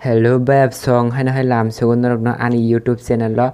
Hello bayap song haino hai lam segon norok no ani YouTube channel lo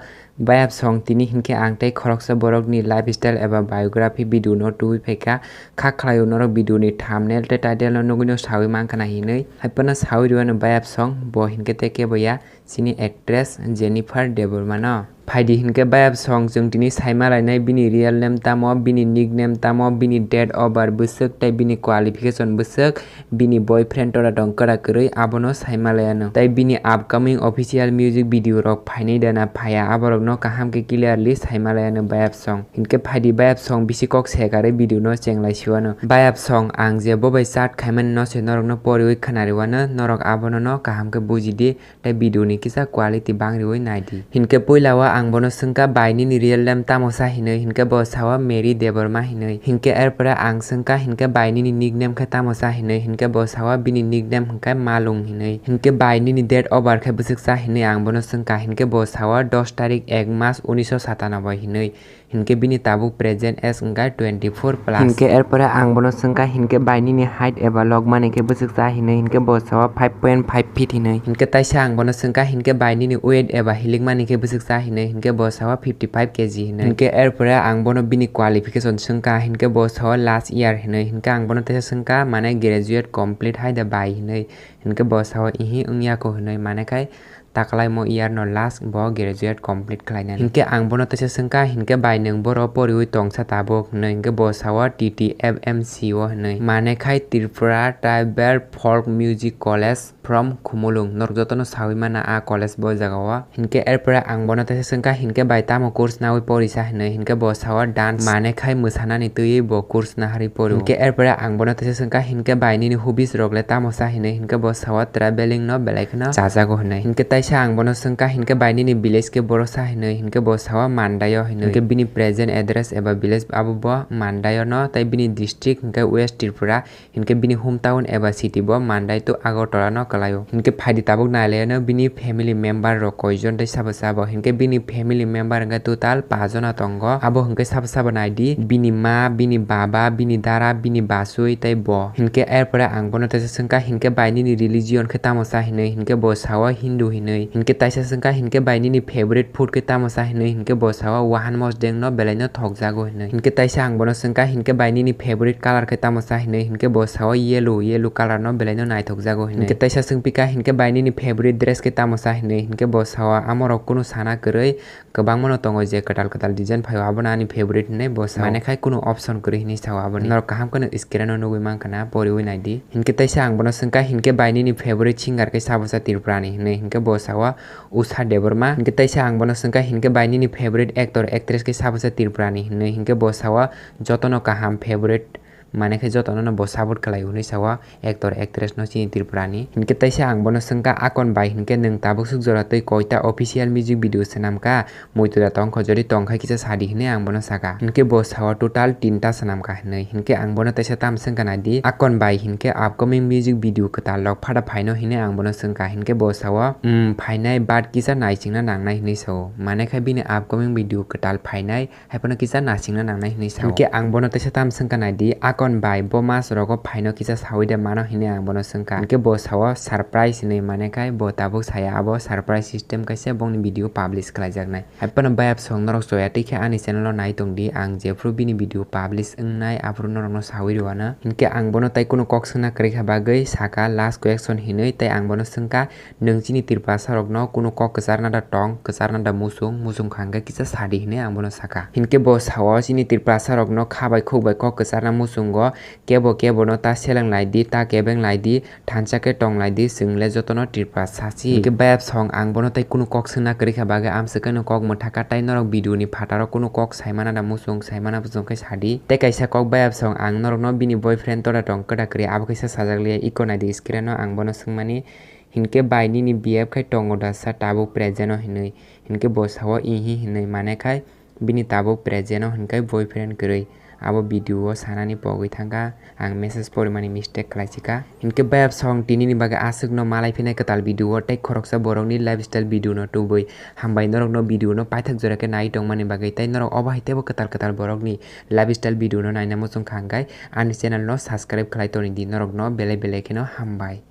bayap song tini hinke ang tei khoroksa borok ni lifestyle eba biography video no tui phaika khak khlaio norok video ni thumbnail tei title no nugui no sawi mankana hinui haipano sawi rwano bayap song bo hinke te keboya sini actress Jennifer Debbarma no Phaidi hinke bayap song jung tini saima lainai bini real name tamo bini nickname tamo bini date of birth bwsuk tei bini qualification bwsuk bini boyfriend tora dongkara kwrui abono saima layano tei bini upcoming official music video rok phainai dana phaya aborok no kaham ke clearly saima layano bayap song hinke phaidi bayap song bisi kok sekare video no chenglai siwano bayap song ang je bobai chat khaiman no se norok no poriwi khanariwano norok abono no kaham ke bujidi tei video ni kisa quality bangriwi naidi hinke poilawa ang bono sungka baini ni real name tamosa hinui hinke bo sawa Mary Debbarma hinui hinke erpora ang sungka hinke baini ni nickname kha tamosa hinui hinke bo sawa bini nickname hinke malung hinui hinke baini ni date of birth kha bwsuksa hinui ang bono sungka hinke bo sawa 10 tarik 1 mas 1997 hinui hinke bini tabuk present as engka 24 plus hinke erpora ang bono sungka hinke baini ni height eba logmani ke bwsuksa hinui hinke bo sawa 5.5 feet hinui hinke taisa ang bono sungka hinke baini ni weight eba hilikmani ke bwsuksa hinui hinke bo sawa 55 kg hinui hinke erpora ang bono bini qualification sungka hinke bo sawa last year hinui hinke ang bono taisa sungka mane graduate complete haida bai hinui hinke bo sawa ihi ungya ko hinui mane kai taklai mo year no last bo graduate complete khlaina hinke ang bono taisa sungka hinke bai nung boro poriwi tongsa tabuk hinui hinke bo sawa TTFMCO hinui mane khai Tripura Tribal Folk Music College from Khumulung norok jotono sawi mana a college bo jagao hinke erpora ang bono taisa sungka hinke bai tamo course nawi porisa hinui hinke bo sawa dance mane khai musanani tui bo course na hari poru hinke erpora ang bono taisa sungka hinke bai ni hobbies rogle tamo sa hinui hinke bo sawa traveling no belaikno chajago hinui hinke taisa ang bono sungka hinke bai ni village ke borosa hinui hinke bo sawa Mandayo hinui hinke bini present address eba village abo bo Mandayo no tai bini district hinke West Tripura hinke bini hometown eba city bo Mandai to Agartala no kalayo hinke phaidi tabuk naile no bini family member rok koijon tai sabo sabo hinke bini family member hinke total 5 jona tongo abo hinke sabo sabo naidi bini ma bini baba bini dara bini basui tai bo hinke erpora ang bono taisa sungka hinke baini ni religion khe tamosa hinui hinke bo sawa Hindu hinui hinke taisa sungka hinke baini ni favorite food ke tamosa hinui hinke bo sawa wahan mosdeng no belai no thokjago hinui hinke taisa ang bono sungka hinke baini ni favorite color ke tamosa hinui hinke bo sawa yellow color no belai no naithokjago hinui hinke taisa sungpika hinke baini ni favorite dress ke tamosa hinui hinke bo sawa amorok kuno sana kwrui kwbang mano tongo je katal design phaio abo ani favorite hinui bo sawa mane khai kuno option kwrui hinui sawa abo norok kaham kono screen no nugui mankana poriwi naidi hinke taisa ang bono sungka hinke baini ni favorite singer ke sabosa Tripurani hinui hinke bo sawa Usha Debbarma hinke taisa ang bono sungka hinke baini ni favorite actor actress ke sabosa Tripurani hinui hinke bo sawa jotono kaham favorite mane khai jotono no bo support khlai hunui sawa actor actress no chini Tripurani hinke taisa ang bono sungka akon bai hinke nung tabuk sukjora tei koita official music video sanamka moitoda tongkho jori tongkhai kisa sadi hinui ang bono saka hinke bo sawa total 3ta sanamka hinui hinke ang bono taisa tam sungka nadi akon bai hinke upcoming music video kwtal lok phada phaino hinui ang bono sungka hinke bo sawa phainai bad kisa naisingna nangnai hinui sao mane khai bini upcoming video kwtal phainai haipono kisa nasingna nangnai hinui sao hinke ang bono taisa tam sungka nadi kon bai bo mas rogo phaino kisa sawide mano hinui ang bono sungka hinke bo sawa surprise hinui mane kai bo tabuk saya abo surprise system kaisa bongni video publish khlaijaknai haipono bayap song norok soya tikhe ani channel no nai tongdi ang jefru bini video publish wngnai afru norok no sawi rwana hinke ang bono tai kuno kok sungna krekha bagui saka last question hinui tai ang bono sungka nung chini tirpasa rok no kuno kok kwcharna da tong kwcharna da musung khangga kisa sadi hinui ang bono saka hinke bo sawa chini tirpasa rok no khabai khukbai kok kwcharna musung kebo no ta selang laidi ta kebeng laidi thanchake tong laidi sungle jotono tirpa sachi hinke bayap song ang bono tai kuno kok sungna krekha baga amsakano kok mothaka tai norok video ni phataro kuno kok saimana da musung saimana bujong kai sadi te kaisa kok bayap song ang norok no bini boyfriend tora tong kada kri abo kaisa sajakle iko naidi screen no ang bono sungmani hinke baini ni BF khai tongo da sa tabu present no hinui hinke bo sawa ihi hinui mane khai bini tabu present no hinkai boyfriend krui abo video sanani pogui thangka ang message porimani mistake khlaisika hinke bayap song tini ni baga asuk no malai phinai katal video tei khoroksa borok ni lifestyle video no tubui hambai norok no video no paithak jora ke nai tongmani bagai tai norok obahaitebo katal borok ni lifestyle video no naina mochong khangkai ani channel no subscribe khlai toni di norok no belai ke no hambai।